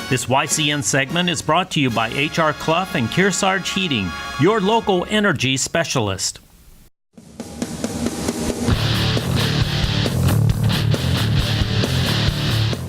This YCN segment is brought to you by H.R. Clough and Kearsarge Heating, your local energy specialist.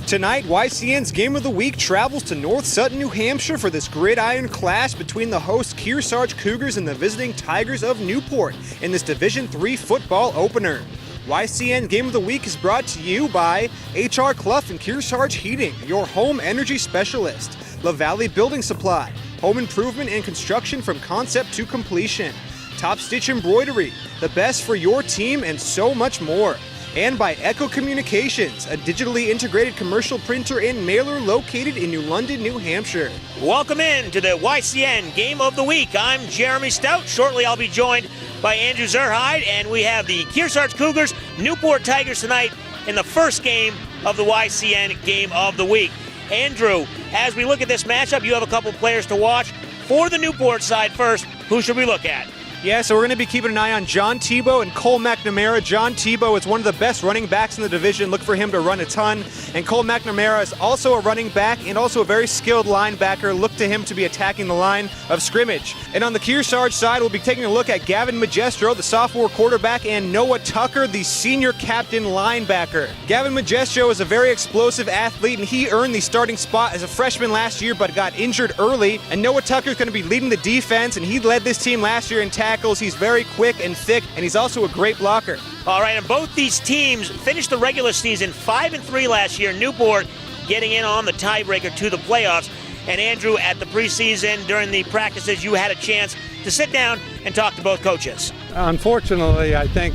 Tonight, YCN's Game of the Week travels to North Sutton, New Hampshire for this gridiron clash between the host Kearsarge Cougars and the visiting Tigers of Newport in this Division III football opener. YCN Game of the Week is brought to you by H.R. Clough and Kearsarge Heating, your home energy specialist. La Valley Building Supply, home improvement and construction from concept to completion. Top Stitch Embroidery, the best for your team, and so much more. And by Echo Communications, a digitally integrated commercial printer and mailer located in New London, New Hampshire. Welcome in to the YCN Game of the Week. I'm Jeremy Stout. Shortly I'll be joined by Andrew Zerhide, and we have the Kearsarge Cougars, Newport Tigers tonight in the first game of the YCN Game of the Week. Andrew, as we look at this matchup, you have a couple players to watch. For the Newport side first, who should we look at? Yeah, so we're going to be keeping an eye on John Tebow and Cole McNamara. John Tebow is one of the best running backs in the division. Look for him to run a ton. And Cole McNamara is also a running back and also a very skilled linebacker. Look to him to be attacking the line of scrimmage. And on the Kearsarge side, we'll be taking a look at Gavin Magestro, the sophomore quarterback, and Noah Tucker, the senior captain linebacker. Gavin Magestro is a very explosive athlete, and he earned the starting spot as a freshman last year but got injured early. And Noah Tucker is going to be leading the defense, and he led this team last year in tackles. He's very quick and thick, and he's also a great blocker. All right, and both these teams finished the regular season 5-3 last year. Newport getting in on the tiebreaker to the playoffs. And Andrew, at the preseason, during the practices, you had a chance to sit down and talk to both coaches. Unfortunately, I think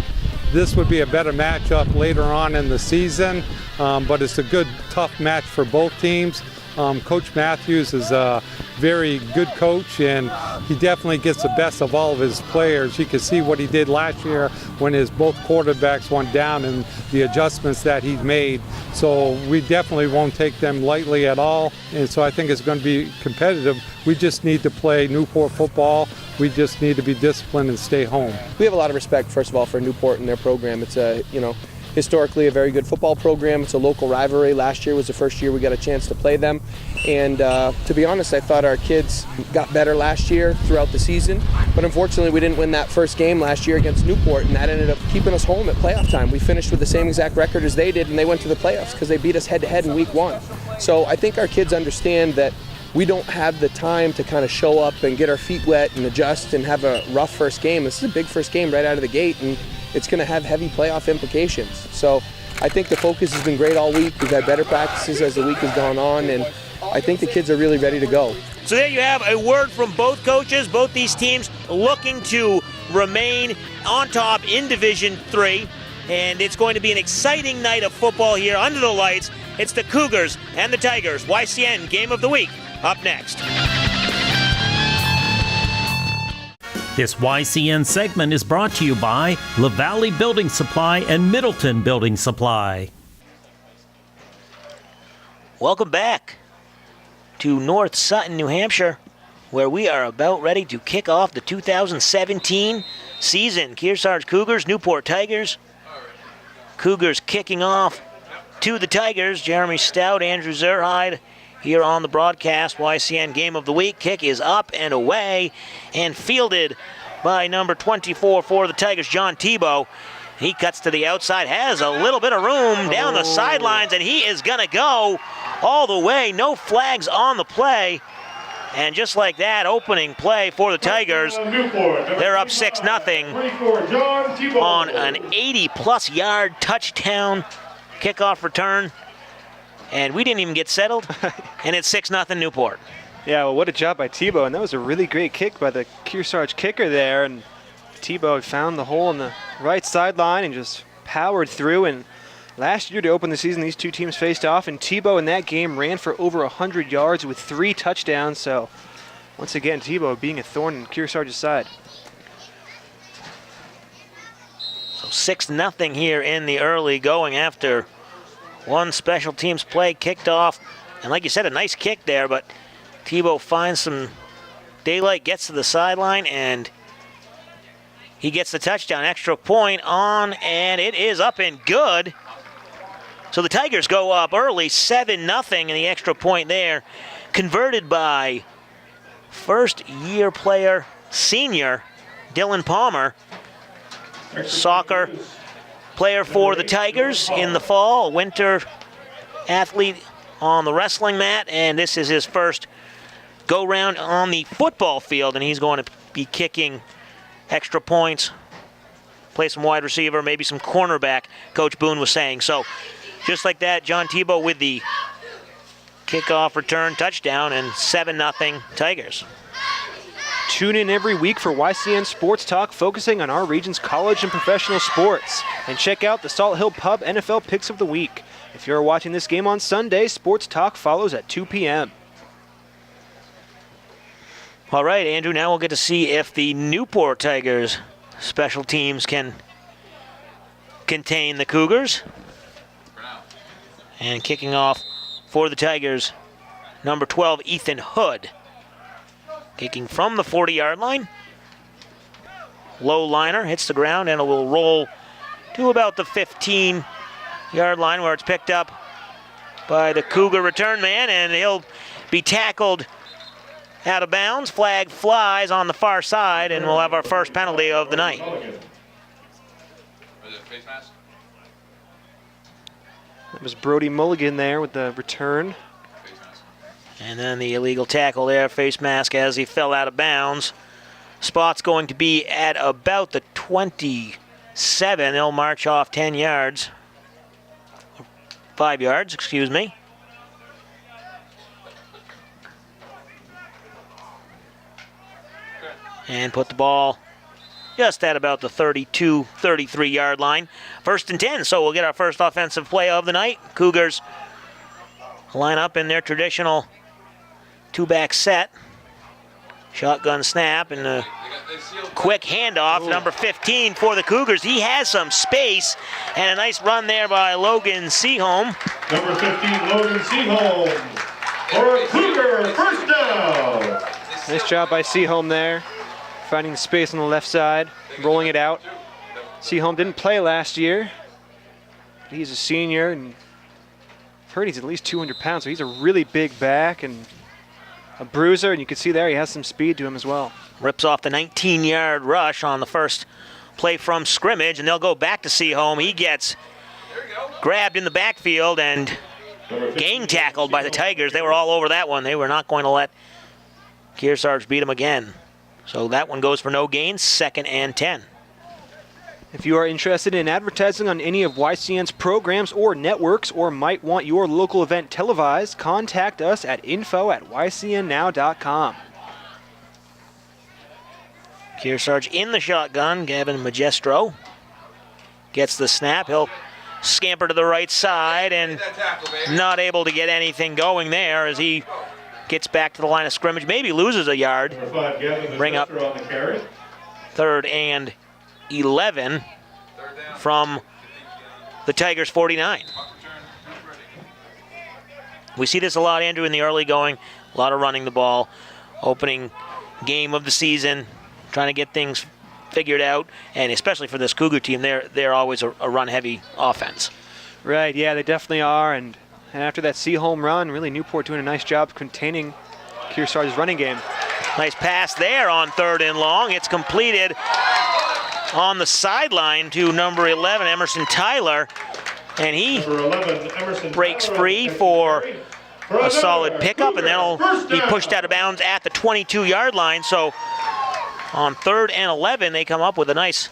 this would be a better matchup later on in the season, but it's a good, tough match for both teams. Coach Matthews is a very good coach, and he definitely gets the best of all of his players. You can see what he did last year when his both quarterbacks went down and the adjustments that he made. So we definitely won't take them lightly at all, and so I think it's going to be competitive. We just need to play Newport football. We just need to be disciplined and stay home. We have a lot of respect, first of all, for Newport and their program. It's historically a very good football program. It's a local rivalry. Last year was the first year we got a chance to play them. And to be honest, I thought our kids got better last year throughout the season. But unfortunately, we didn't win that first game last year against Newport, and that ended up keeping us home at playoff time. We finished with the same exact record as they did, and they went to the playoffs because they beat us head-to-head in week 1. So I think our kids understand that we don't have the time to kind of show up and get our feet wet and adjust and have a rough first game. This is a big first game right out of the gate, and it's going to have heavy playoff implications. So I think the focus has been great all week. We've had better practices as the week has gone on, and I think the kids are really ready to go. So there you have a word from both coaches. Both these teams looking to remain on top in Division III, and it's going to be an exciting night of football here under the lights. It's the Cougars and the Tigers. YCN Game of the Week up next. This YCN segment is brought to you by La Valley Building Supply and Middleton Building Supply. Welcome back to North Sutton, New Hampshire, where we are about ready to kick off the 2017 season. Kearsarge Cougars, Newport Tigers. Cougars kicking off to the Tigers. Jeremy Stout, Andrew Zerhide here on the broadcast. YCN Game of the Week. Kick is up and away and fielded by number 24 for the Tigers, John Tebow. He cuts to the outside, has a little bit of room down the sidelines, and he is going to go all the way. No flags on the play. And just like that, opening play for the Tigers. They're up 6-0 on an 80-plus yard touchdown kickoff return. And we didn't even get settled, and it's 6-0 Newport. Yeah, well, what a job by Tebow, and that was a really great kick by the Kearsarge kicker there. And Tebow found the hole on the right sideline and just powered through. And last year to open the season, these two teams faced off, and Tebow in that game ran for over 100 yards with 3 touchdowns. So once again, Tebow being a thorn in Kearsarge's side. So 6-0 here in the early going after one special teams play kicked off. And like you said, a nice kick there, but Tebow finds some daylight, gets to the sideline, and he gets the touchdown. Extra point on, and it is up and good. So the Tigers go up early, 7-0, and the extra point there converted by first-year player, senior, Dylan Palmer. Soccer player for the Tigers in the fall, winter athlete on the wrestling mat, and this is his first go-round on the football field, and he's going to be kicking extra points, play some wide receiver, maybe some cornerback, Coach Boone was saying. So just like that, John Tebow with the kickoff return touchdown, and 7-0 Tigers. Tune in every week for YCN Sports Talk, focusing on our region's college and professional sports. And check out the Salt Hill Pub NFL Picks of the Week. If you're watching this game on Sunday, Sports Talk follows at 2 p.m. All right, Andrew, now we'll get to see if the Newport Tigers special teams can contain the Cougars. And kicking off for the Tigers, number 12, Ethan Hood. Kicking from the 40-yard line. Low liner, hits the ground, and it will roll to about the 15-yard line, where it's picked up by the Cougar return man, and he'll be tackled out of bounds. Flag flies on the far side, and we'll have our first penalty of the night. It was Brody Mulligan there with the return. And then the illegal tackle there, face mask as he fell out of bounds. Spot's going to be at about the 27. They'll march off 10 yards. 5 yards, excuse me. And put the ball just at about the 32, 33-yard line. 1st and 10, so we'll get our first offensive play of the night. Cougars line up in their traditional two-back set. Shotgun snap and a quick handoff. Number 15 for the Cougars. He has some space, and a nice run there by Logan Seaholm. Number 15, Logan Seaholm for a Cougar first down. Nice job by Seaholm there, finding the space on the left side, rolling it out. Seaholm didn't play last year, but he's a senior, and I've heard he's at least 200 pounds, so he's a really big back and a bruiser, and you can see there he has some speed to him as well. Rips off the 19-yard rush on the first play from scrimmage, and they'll go back to Seaholm. He gets grabbed in the backfield and gang tackled by the Tigers. They were all over that one. They were not going to let Kearsarge beat him again. So that one goes for no gain, 2nd and 10. If you are interested in advertising on any of YCN's programs or networks, or might want your local event televised, contact us at info@ycnnow.com. Kearsarge in the shotgun. Gavin Magestro gets the snap. He'll scamper to the right side and not able to get anything going there as he gets back to the line of scrimmage. Maybe loses a yard. Bring up 3rd and 11 from the Tigers' 49. We see this a lot, Andrew, in the early going. A lot of running the ball. Opening game of the season. Trying to get things figured out. And especially for this Cougar team, they're always a run-heavy offense. Right, yeah, they definitely are. And after that Seaholm run, really Newport doing a nice job containing Kearsarge's running game. Nice pass there on 3rd and long. It's completed on the sideline to number 11, Emerson Tyler. And he breaks free for a solid pickup, and then he'll be pushed out of bounds at the 22-yard line. So on 3rd and 11, they come up with a nice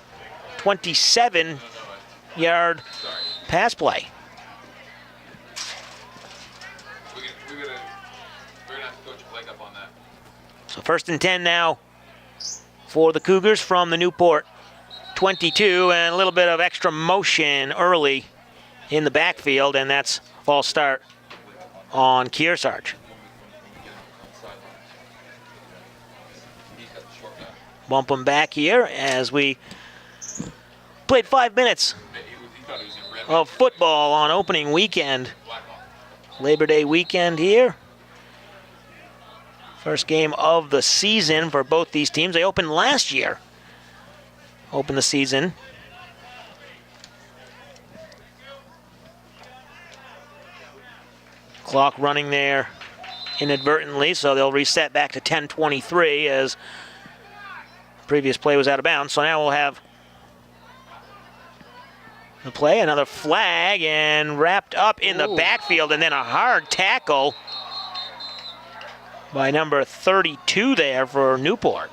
27-yard pass play. So 1st and 10 now for the Cougars from the Newport 22, and a little bit of extra motion early in the backfield, and that's a false start on Kearsarge. Bump them back here as we played 5 minutes of football on opening weekend. Labor Day weekend here. First game of the season for both these teams. They opened last year. Opened the season. Clock running there inadvertently, so they'll reset back to 10:23 as previous play was out of bounds. So now we'll have the play, another flag, and wrapped up in the backfield, and then a hard tackle by number 32 there for Newport.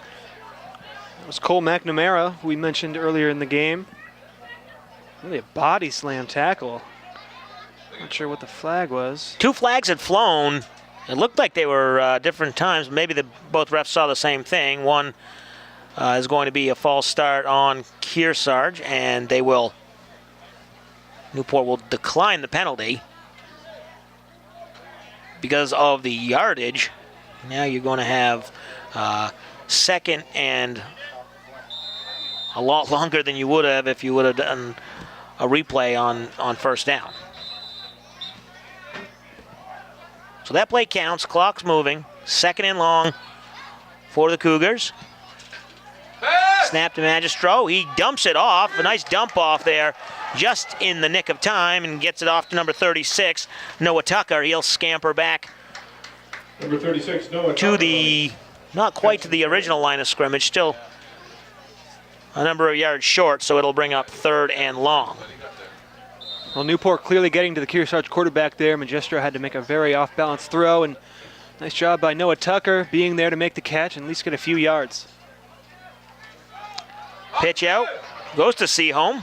That was Cole McNamara, who we mentioned earlier in the game. Really a body slam tackle. Not sure what the flag was. 2 flags had flown. It looked like they were different times. Maybe both refs saw the same thing. One is going to be a false start on Kearsarge, and Newport will decline the penalty because of the yardage. Now you're going to have second and a lot longer than you would have if you would have done a replay on first down. So that play counts. Clock's moving. Second and long for the Cougars. Snap to Magistro. He dumps it off. A nice dump off there just in the nick of time and gets it off to number 36, Noah Tucker. He'll scamper back Number 36, Noah to the, not quite to the original line of scrimmage, still a number of yards short, so it'll bring up third and long. Well, Newport clearly getting to the Kearsarge quarterback there. Magistro had to make a very off-balance throw, and nice job by Noah Tucker being there to make the catch and at least get a few yards. Pitch out, goes to Seaholm,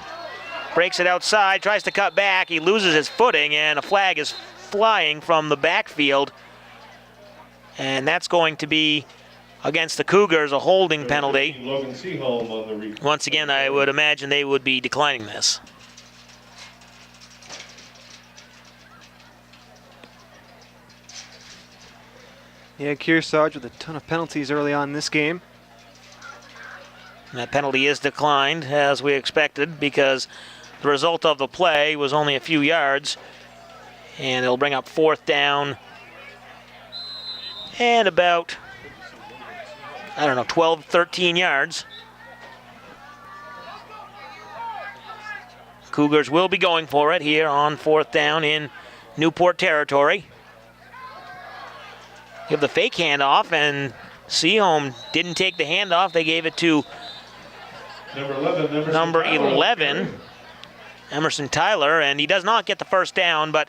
breaks it outside, tries to cut back. He loses his footing, and a flag is flying from the backfield. And that's going to be against the Cougars, a holding penalty. Once again, I would imagine they would be declining this. Yeah, Kearsarge with a ton of penalties early on in this game. And that penalty is declined, as we expected, because the result of the play was only a few yards. And it'll bring up fourth down and about, 12, 13 yards. Cougars will be going for it here on fourth down in Newport territory. Give the fake handoff, and Seaholm didn't take the handoff. They gave it to number 11, Emerson Tyler, and he does not get the first down, but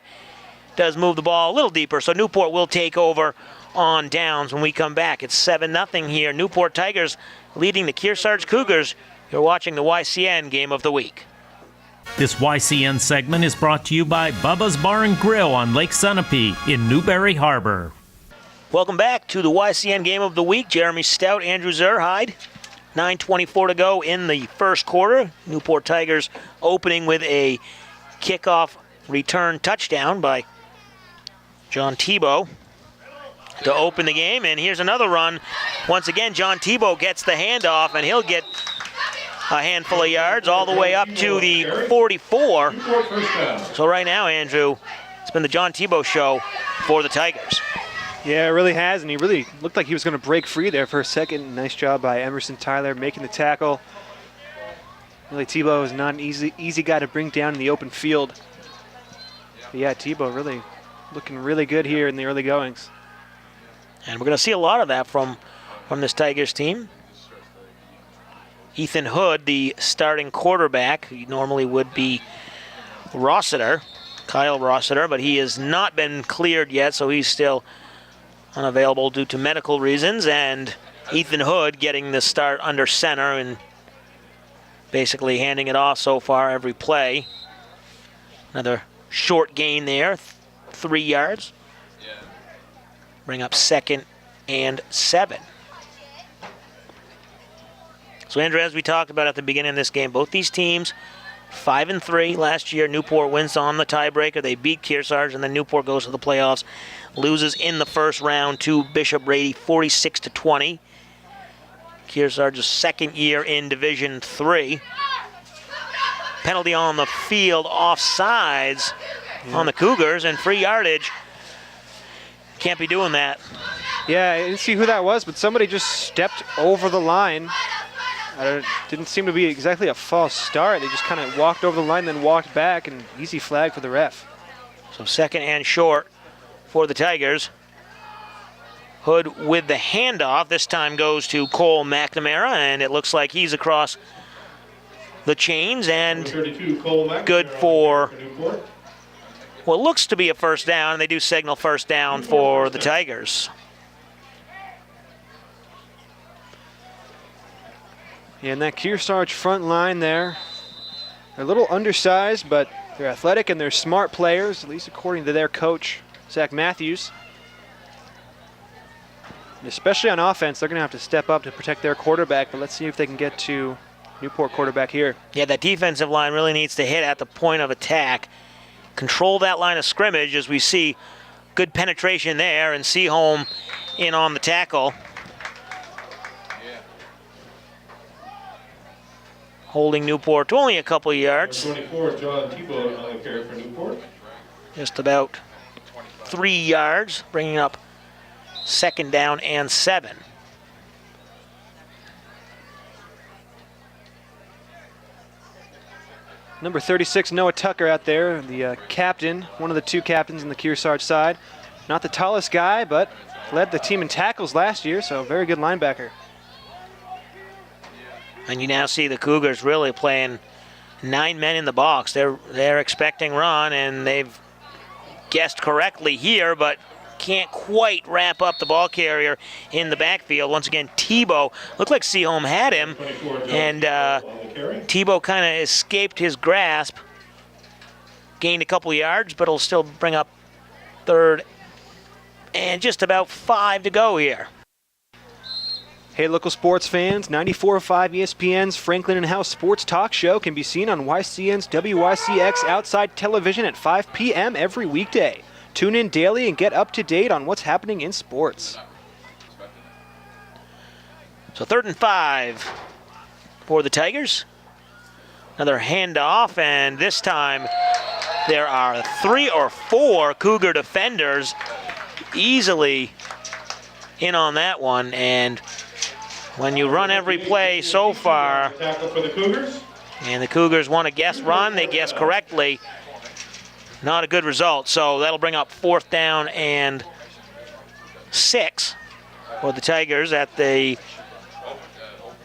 does move the ball a little deeper. So Newport will take over on downs when we come back. It's 7-0 here. Newport Tigers leading the Kearsarge Cougars. You're watching the YCN Game of the Week. This YCN segment is brought to you by Bubba's Bar and Grill on Lake Sunapee in Newberry Harbor. Welcome back to the YCN Game of the Week. Jeremy Stout, Andrew Zerhide. 9:24 to go in the first quarter. Newport Tigers opening with a kickoff return touchdown by John Tebow to open the game. And here's another run. Once again, John Tebow gets the handoff, and he'll get a handful of yards all the way up to the 44. So right now, Andrew, it's been the John Tebow show for the Tigers. Yeah, it really has, and he really looked like he was going to break free there for a second. Nice job by Emerson Tyler making the tackle. Really, Tebow is not an easy guy to bring down in the open field. But yeah, Tebow really looking really good here in the early goings. And we're going to see a lot of that from this Tigers team. Ethan Hood, the starting quarterback, he normally would be Rossiter, Kyle Rossiter, but he has not been cleared yet, so he's still unavailable due to medical reasons. And Ethan Hood getting the start under center and basically handing it off so far every play. Another short gain there, 3 yards. Bring up 2nd and 7. So, Andrew, as we talked about at the beginning of this game, both these teams 5-3 last year. Newport wins on the tiebreaker. They beat Kearsarge, and then Newport goes to the playoffs. Loses in the first round to Bishop Brady, 46-20. Kearsarge's second year in Division III. Penalty on the field, offsides on the Cougars, and free yardage. Can't be doing that. Yeah, I didn't see who that was, but somebody just stepped over the line. Didn't seem to be exactly a false start. They just kind of walked over the line, then walked back, and easy flag for the ref. So 2nd and short for the Tigers. Hood with the handoff. This time goes to Cole McNamara, and it looks like he's across the chains and 32, Cole McNamara, good for Newport. what looks to be a first down, and they do signal first down for the Tigers. And that Kearsarge front line there, they're a little undersized, but they're athletic and they're smart players, at least according to their coach, Zach Matthews. And especially on offense, they're going to have to step up to protect their quarterback, but let's see if they can get to Newport quarterback here. Yeah, that defensive line really needs to hit at the point of attack. Control that line of scrimmage as we see good penetration there, and Seaholm in on the tackle. Holding Newport to only a couple yards. 24, John Tebow on the carry for Newport. Just about 3 yards, bringing up second down and 7. Number 36, Noah Tucker out there, the captain, one of the 2 captains in the Kearsarge side. Not the tallest guy, but led the team in tackles last year, so very good linebacker. And you now see the Cougars really playing 9 men in the box. They're expecting run, and they've guessed correctly here, but can't quite wrap up the ball carrier in the backfield. Once again, Tebow, looked like Seaholm had him, and Tebow kind of escaped his grasp. Gained a couple yards, but it'll still bring up third and just about 5 to go here. Hey, local sports fans, 94.5 ESPN's Franklin and House Sports Talk Show can be seen on YCN's WYCX Outside Television at 5 p.m. every weekday. Tune in daily and get up to date on what's happening in sports. So 3rd and 5 for the Tigers. Another handoff, and this time there are 3 or 4 Cougar defenders easily in on that one, and when you run every play so far, Tackle for the Cougars. and the Cougars want to guess run, they guess correctly. Not a good result, so that'll bring up 4th down and 6 for the Tigers at the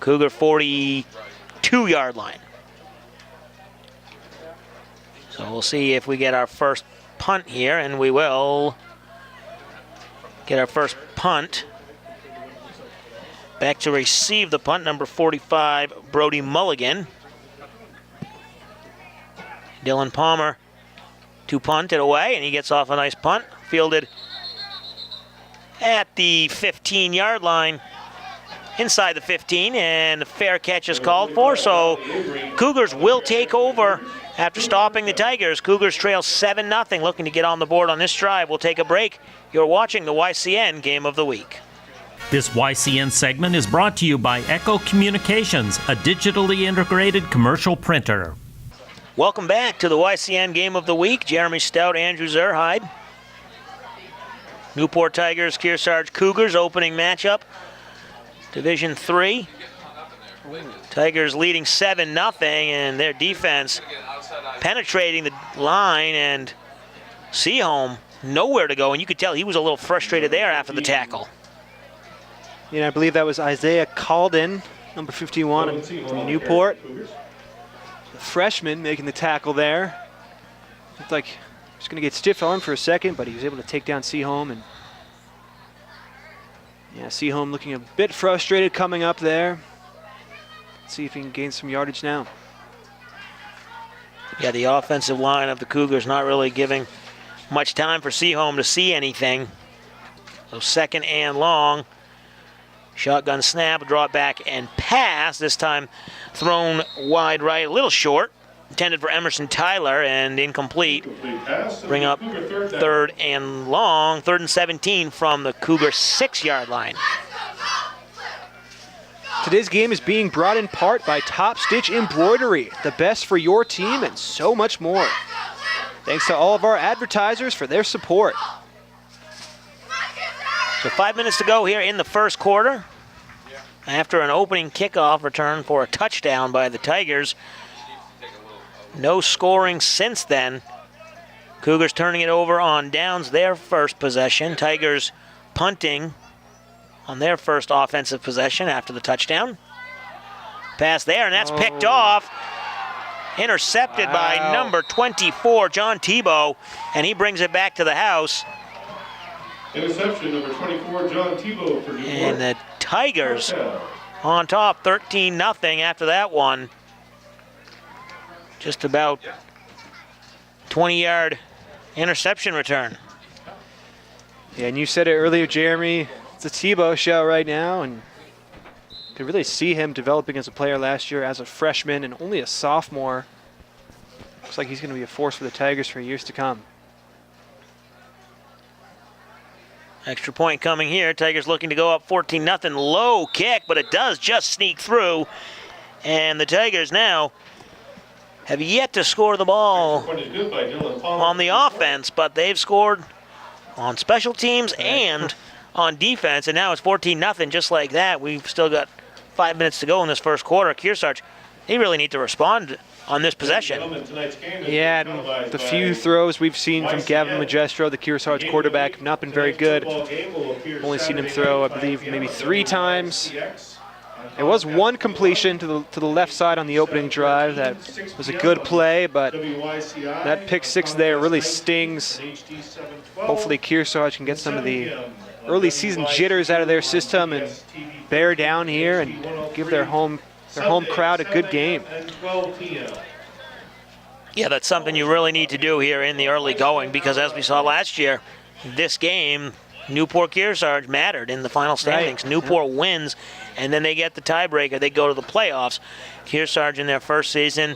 Cougar 42-yard line. So we'll see if we get our first punt here, and we will get our first punt. Back to receive the punt, number 45, Brody Mulligan. Dylan Palmer to punt it away, and he gets off a nice punt. Fielded at the 15-yard line, inside the 15, and a fair catch is called for. So Cougars will take over after stopping the Tigers. Cougars trail 7-0, looking to get on the board on this drive. We'll take a break. You're watching the YCN Game of the Week. This YCN segment is brought to you by Echo Communications, a digitally integrated commercial printer. Welcome back to the YCN Game of the Week. Jeremy Stout, Andrew Zerhide. Newport Tigers, Kearsarge Cougars, opening matchup. Division 3. Tigers leading 7-0, and their defense penetrating the line, and Seaholm nowhere to go, and you could tell he was a little frustrated there after the tackle. I believe that was Isaiah Calden, number 51 from Newport. The freshman making the tackle there. Looked like he was going to get stiff on for a second, but he was able to take down Seaholm. And yeah, Seaholm looking a bit frustrated coming up there. Let's see if he can gain some yardage now. Yeah, the offensive line of the Cougars not really giving much time for Seaholm to see anything. So 2nd and long. Shotgun snap, drop back and pass. This time thrown wide right, a little short. Intended for Emerson Tyler and incomplete. Bring up 3rd and long, 3rd and 17 from the Cougar 6-yard line. Today's game is being brought in part by Top Stitch Embroidery, the best for your team and so much more. Thanks to all of our advertisers for their support. So 5 minutes to go here in the first quarter. After an opening kickoff return for a touchdown by the Tigers. No scoring since then. Cougars turning it over on downs, their first possession. Tigers punting on their first offensive possession after the touchdown. Pass there, and that's picked off. Intercepted by number 24, John Tebow, and he brings it back to the house. Interception, number 24, John Tebow for Newport. And the Tigers on top, 13-0 after that one. Just about 20-yard interception return. Yeah, and you said it earlier, Jeremy. It's a Tebow show right now, and you could really see him developing as a player last year as a freshman and only a sophomore. Looks like he's going to be a force for the Tigers for years to come. Extra point coming here. Tigers looking to go up 14-0. Low kick, but it does just sneak through. And the Tigers now have yet to score the ball on the offense, but they've scored on special teams and on defense, and now it's 14-0 just like that. We've still got 5 minutes to go in this first quarter. Kearsarge, they really need to respond on this possession. Yeah, and the few throws we've seen from Gavin Magestro, the Kearsarge quarterback, have not been very good. Only seen him throw, I believe, maybe 3 times. There was one completion to the left side on the opening drive that was a good play, but that pick 6 there really stings. Hopefully Kearsarge can get some of the early season jitters out of their system and bear down here and give their home crowd a good game. Yeah, that's something you really need to do here in the early going, because as we saw last year, this game, Newport Kearsarge mattered in the final standings. Right. Newport wins, and then they get the tiebreaker. They go to the playoffs. Kearsarge in their first season,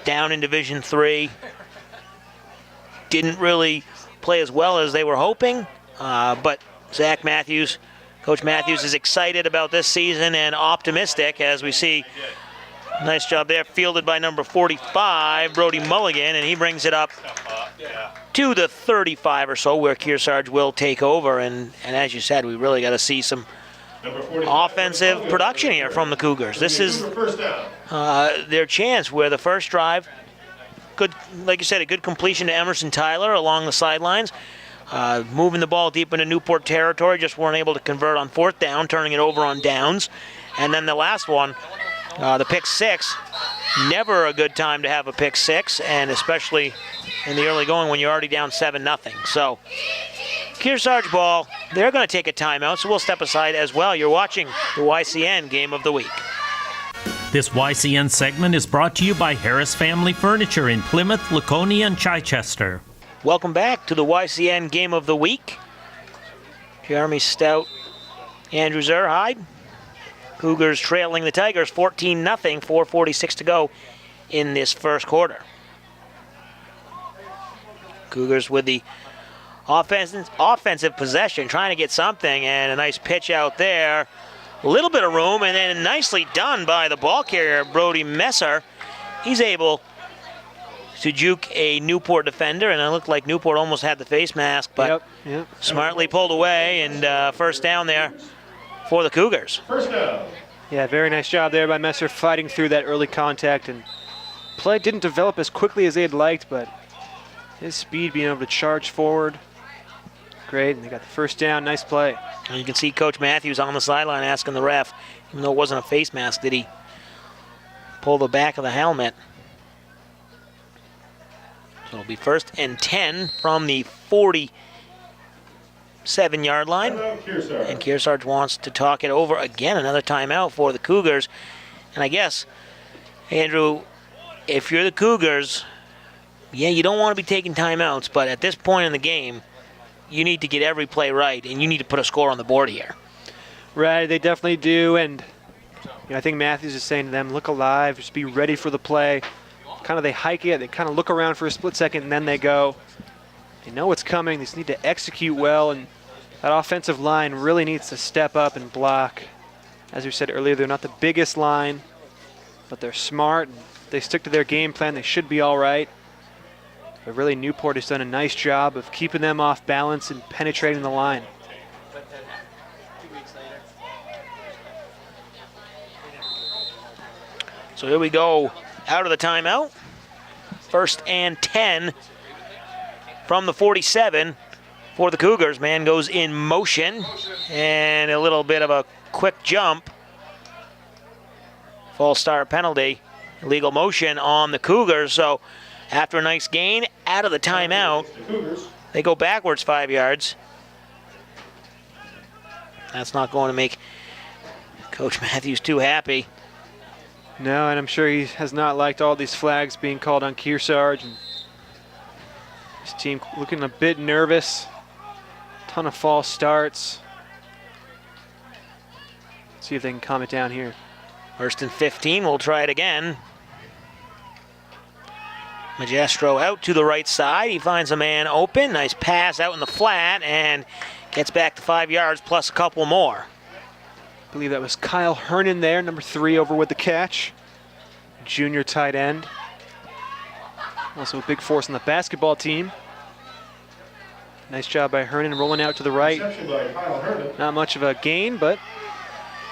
down in Division III, didn't really play as well as they were hoping, but Zach Matthews, Coach Matthews is excited about this season and optimistic, as we see. Nice job there, fielded by number 45, Brody Mulligan, and he brings it up to the 35 or so, where Kearsarge will take over. And as you said, we really got to see some offensive production here from the Cougars. This is their chance, where the first drive, good, like you said, a good completion to Emerson Tyler along the sidelines. Moving the ball deep into Newport territory, just weren't able to convert on 4th down, turning it over on downs. And then the last one, the pick 6, never a good time to have a pick 6, and especially in the early going when you're already down 7-0. So Kearsarge ball, they're going to take a timeout, so we'll step aside as well. You're watching the YCN Game of the Week. This YCN segment is brought to you by Harris Family Furniture in Plymouth, Laconia, and Chichester. Welcome back to the YCN Game of the Week. Jeremy Stout, Andrew Zerhide. Cougars trailing the Tigers 14-0, 4:46 to go in this first quarter. Cougars with the offensive possession, trying to get something, and a nice pitch out there. A little bit of room, and then nicely done by the ball carrier, Brody Messer. He's able to juke a Newport defender, and it looked like Newport almost had the face mask, but yep. Smartly pulled away, and first down there for the Cougars. First down. Yeah, very nice job there by Messer, fighting through that early contact, and play didn't develop as quickly as they had liked, but his speed, being able to charge forward, great, and they got the first down. Nice play. And you can see Coach Matthews on the sideline asking the ref, even though it wasn't a face mask, did he pull the back of the helmet? So it'll be 1st and 10 from the 47-yard line. And Kearsarge wants to talk it over again. Another timeout for the Cougars. And I guess, Andrew, if you're the Cougars, yeah, you don't want to be taking timeouts, but at this point in the game, you need to get every play right, and you need to put a score on the board here. Right, they definitely do, and I think Matthews is saying to them, look alive, just be ready for the play. Kind of they hike it, they kind of look around for a split second, and then they go. They know what's coming, they just need to execute well, and that offensive line really needs to step up and block. As we said earlier, they're not the biggest line, but they're smart. And they stick to their game plan, they should be all right. But really, Newport has done a nice job of keeping them off balance and penetrating the line. So here we go, out of the timeout. 1st and 10 from the 47 for the Cougars. Man goes in motion, and a little bit of a quick jump. False start penalty, illegal motion on the Cougars. So after a nice gain, out of the timeout, they go backwards 5 yards. That's not going to make Coach Matthews too happy. No, and I'm sure he has not liked all these flags being called on Kearsarge. And his team looking a bit nervous. Ton of false starts. See if they can calm it down here. First and 15, we'll try it again. Magestro out to the right side. He finds a man open. Nice pass out in the flat and gets back to 5 yards plus a couple more. I believe that was Kyle Hernan there, number 3 over with the catch. Junior tight end. Also a big force on the basketball team. Nice job by Hernan rolling out to the right. Not much of a gain, but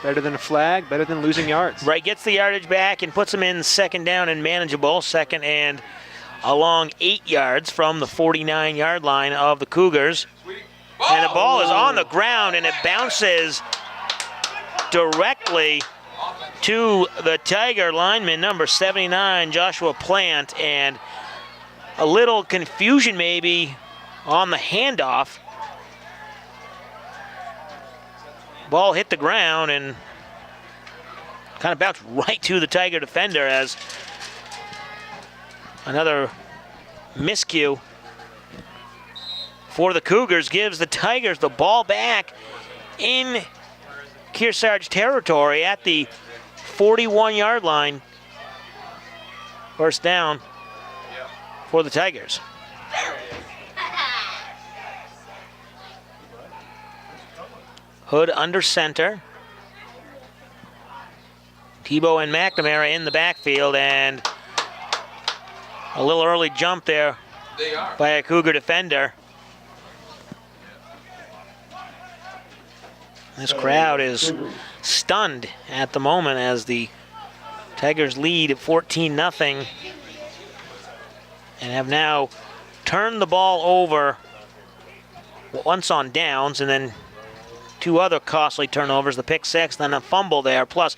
better than a flag, better than losing yards. Right, gets the yardage back and puts him in second down and manageable. Second and a long 8 yards from the 49-yard line of the Cougars. And the ball is on the ground and it bounces directly to the Tiger lineman, number 79, Joshua Plant, and a little confusion maybe on the handoff. Ball hit the ground and kind of bounced right to the Tiger defender as another miscue for the Cougars gives the Tigers the ball back in Kearsarge territory at the 41-yard line. First down for the Tigers. Hood under center. Tebow and McNamara in the backfield, and a little early jump there by a Cougar defender. This crowd is stunned at the moment as the Tigers lead at 14-0 and have now turned the ball over once on downs and then 2 other costly turnovers, the pick six, then a fumble there. Plus,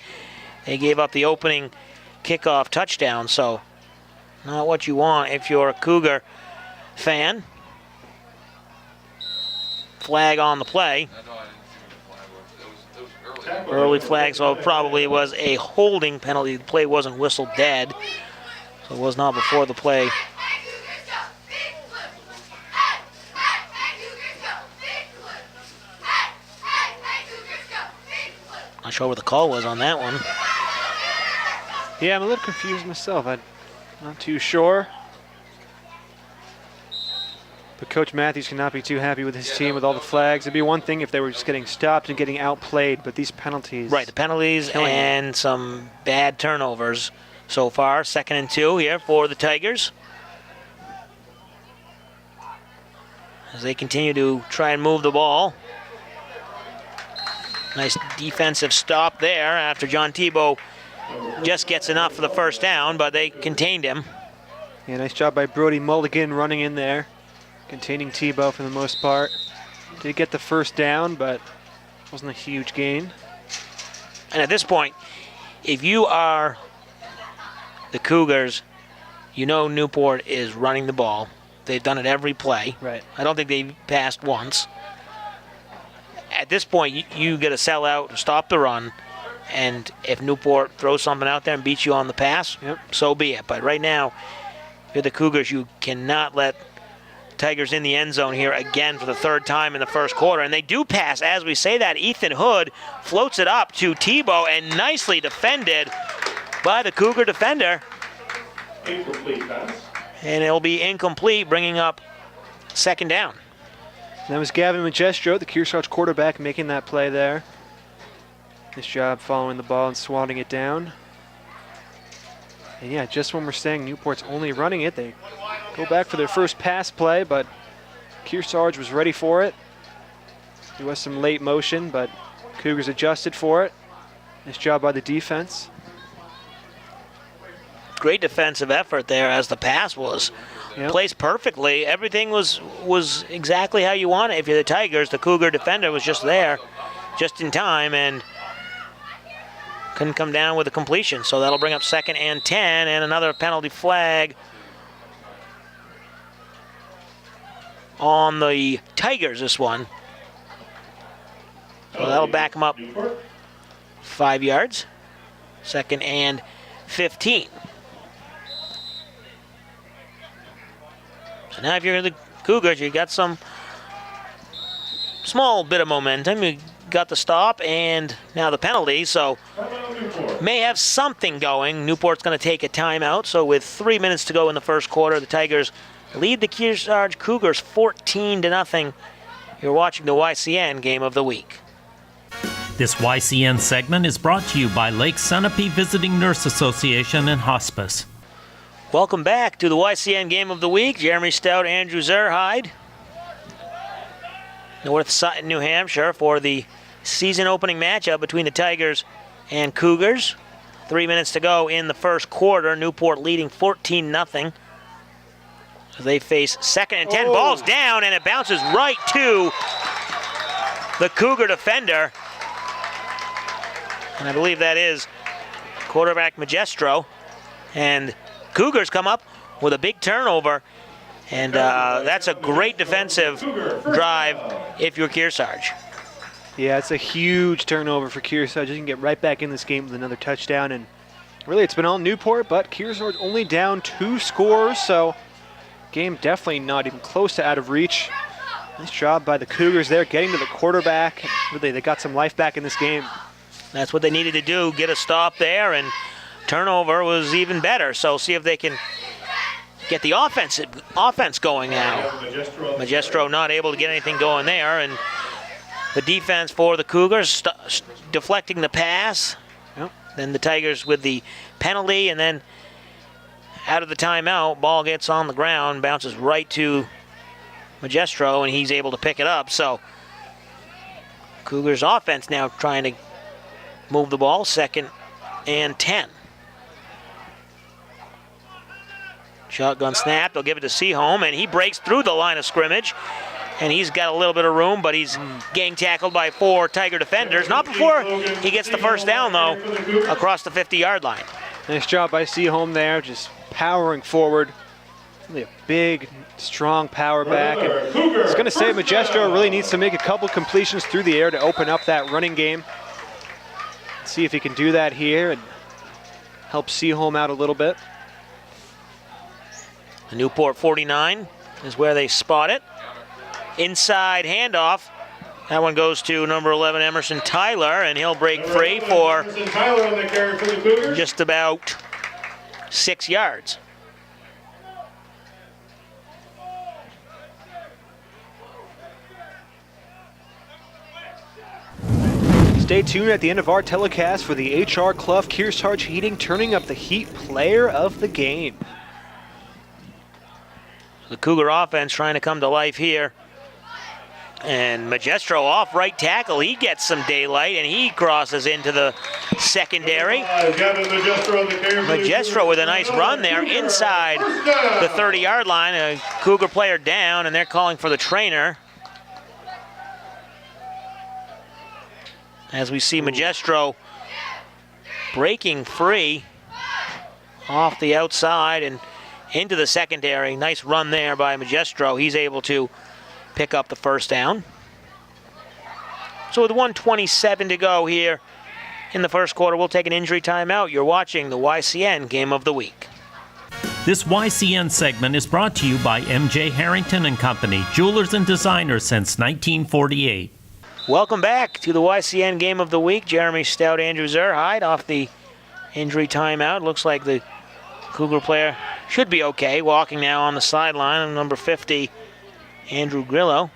they gave up the opening kickoff touchdown, so not what you want if you're a Cougar fan. Flag on the play. Early flag, so it probably was a holding penalty. The play wasn't whistled dead, so it was not before the play. Not sure what the call was on that one. Yeah, I'm a little confused myself. I'm not too sure. But Coach Matthews cannot be too happy with his team with all the flags. It'd be one thing if they were just getting stopped and getting outplayed, but these penalties. Right, the penalties and some bad turnovers so far. 2nd and 2 here for the Tigers, as they continue to try and move the ball. Nice defensive stop there after John Tebow just gets enough for the first down, but they contained him. Yeah, nice job by Brody Mulligan running in there, containing Tebow for the most part. Did get the first down, but wasn't a huge gain. And at this point, if you are the Cougars, you know Newport is running the ball. They've done it every play. Right. I don't think they've passed once. At this point, you get to sell out, stop the run, and if Newport throws something out there and beats you on the pass, so be it. But right now, if you're the Cougars, you cannot let Tigers in the end zone here again for the 3rd time in the first quarter. And they do pass as we say that. Ethan Hood floats it up to Tebow and nicely defended by the Cougar defender. Incomplete pass. And it'll be incomplete, bringing up 2nd down. And that was Gavin Magestro, the Kearsarge quarterback, making that play there. Nice job following the ball and swatting it down. And yeah, just when we're saying Newport's only running it, they go back for their first pass play, but Kearsarge was ready for it. There was some late motion, but Cougars adjusted for it. Nice job by the defense. Great defensive effort there as the pass was placed perfectly. Everything was exactly how you want it. If you're the Tigers, the Cougar defender was just there, just in time, and couldn't come down with a completion. So that'll bring up 2nd and 10, and another penalty flag on the Tigers this one. So that'll back them up 5 yards. 2nd and 15. So now if you're the Cougars, you got some small bit of momentum. You got the stop and now the penalty, so may have something going. Newport's going to take a timeout, so with 3 minutes to go in the first quarter, the Tigers lead the Kearsarge Cougars 14-0. You're watching the YCN Game of the Week. This YCN segment is brought to you by Lake Sunapee Visiting Nurse Association and Hospice. Welcome back to the YCN Game of the Week. Jeremy Stout, Andrew Zerhide. North Sutton, New Hampshire for the season opening matchup between the Tigers and Cougars. 3 minutes to go in the first quarter. Newport leading 14-0. As they face 2nd and 10. Ball's down and it bounces right to the Cougar defender. And I believe that is quarterback Magestro. And Cougars come up with a big turnover. And that's a great defensive drive if you're Kearsarge. Yeah, it's a huge turnover for Kearsarge. You can get right back in this game with another touchdown. And really, it's been all Newport, but Kearsarge only down 2 scores. So game definitely not even close to out of reach. Nice job by the Cougars there, getting to the quarterback. Really, they got some life back in this game. That's what they needed to do, get a stop there, and turnover was even better. So see if they can get the offense going now. Magestro not able to get anything going there, and the defense for the Cougars deflecting the pass. Yep. Then the Tigers with the penalty, and then out of the timeout, ball gets on the ground, bounces right to Magestro, and he's able to pick it up. So Cougars offense now trying to move the ball, 2nd and 10. Shotgun snap, they'll give it to Seaholm, and he breaks through the line of scrimmage. And he's got a little bit of room, but he's getting tackled by 4 Tiger defenders. Not before he gets the first down, though, across the 50-yard line. Nice job by Seaholm there, just powering forward. Really a big, strong power back. And I was going to say Magestro really needs to make a couple completions through the air to open up that running game. Let's see if he can do that here and help Seaholm out a little bit. The Newport 49 is where they spot it. Inside handoff. That one goes to number 11, Emerson Tyler, and he'll break free for just about 6 yards. Stay tuned at the end of our telecast for the H.R. Clough Kearsarge Heating Turning Up the Heat Player of the Game. The Cougar offense trying to come to life here. And Magestro off right tackle. He gets some daylight, and he crosses into the secondary. Magestro with a nice run there inside the 30-yard line. A Cougar player down, and they're calling for the trainer. As we see Magestro breaking free off the outside and into the secondary. Nice run there by Magestro. He's able to pick up the first down. So with 1:27 to go here in the first quarter, we'll take an injury timeout. You're watching the YCN Game of the Week. This YCN segment is brought to you by M.J. Harrington and Company, jewelers and designers since 1948. Welcome back to the YCN Game of the Week. Jeremy Stout, Andrew Zerhide off the injury timeout. Looks like the Cougar player should be okay. Walking now on the sideline, number 50, Andrew Grillo.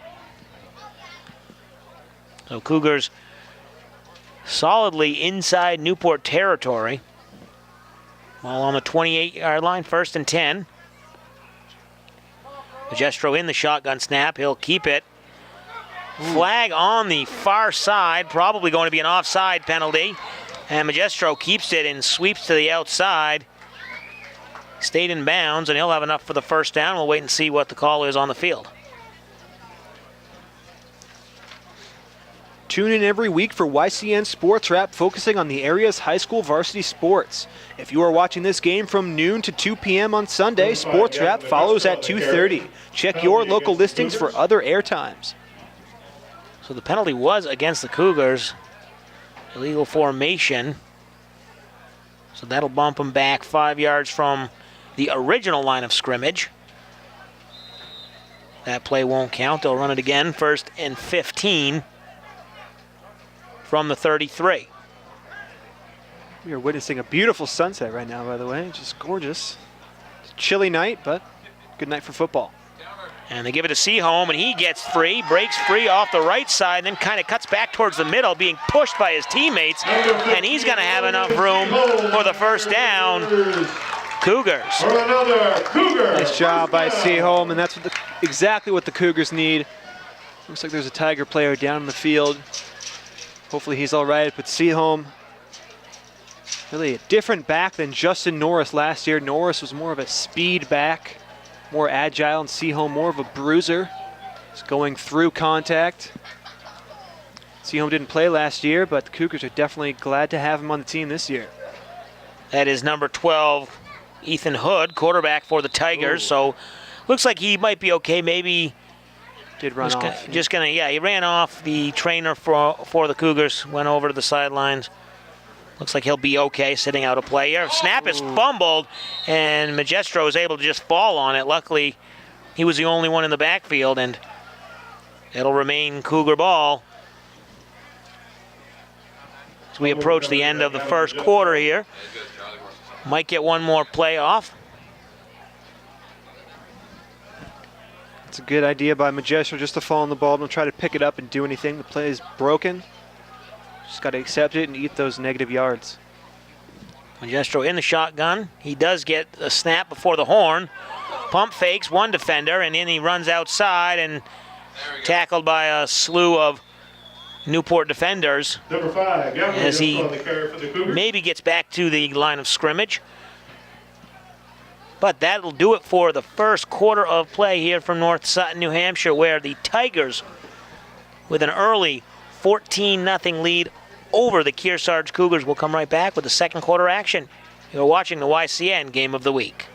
So Cougars solidly inside Newport territory. While on the 28-yard line, 1st and 10. Magestro in the shotgun snap. He'll keep it. Flag on the far side, probably going to be an offside penalty. And Magestro keeps it and sweeps to the outside. stayed in bounds, and he'll have enough for the first down. We'll wait and see what the call is on the field. Tune in every week for YCN Sports Wrap, focusing on the area's high school varsity sports. If you are watching this game from noon to 2 p.m. on Sunday, Sports Wrap follows at 2:30. Check your local listings for other air times. So the penalty was against the Cougars. Illegal formation. So that'll bump them back 5 yards from the original line of scrimmage. That play won't count. They'll run it again. 1st and 15 from the 33. We are witnessing a beautiful sunset right now, by the way. Just gorgeous. It's a chilly night, but good night for football. And they give it to Seaholm, and he gets free, breaks free off the right side, and then kind of cuts back towards the middle, being pushed by his teammates, and he's going to have enough room for the first down. Cougars. Nice job by Seaholm, and that's exactly what the Cougars need. Looks like there's a Tiger player down in the field. Hopefully he's all right, but Seaholm, really a different back than Justin Norris last year. Norris was more of a speed back, more agile, and Seaholm more of a bruiser. He's going through contact. Seaholm didn't play last year, but the Cougars are definitely glad to have him on the team this year. That is number 12, Ethan Hood, quarterback for the Tigers. Ooh. So looks like he might be okay. Maybe did run off. He ran off. The trainer for the Cougars went over to the sidelines. Looks like he'll be okay sitting out a play here. Snap is fumbled, and Magistro is able to just fall on it. Luckily, he was the only one in the backfield, and it'll remain Cougar ball as we approach the end of the first quarter here. Might get one more play off. It's a good idea by Magistro just to fall on the ball. Don't try to pick it up and do anything. The play is broken. Just got to accept it and eat those negative yards. Magistro in the shotgun. He does get a snap before the horn. Pump fakes one defender, and then he runs outside and tackled by a slew of Newport defenders. Number 5, as he maybe gets back to the line of scrimmage. But that'll do it for the first quarter of play here from North Sutton, New Hampshire, where the Tigers, with an early 14-0 lead over the Kearsarge Cougars, will come right back with the second quarter action. You're watching the YCN Game of the Week.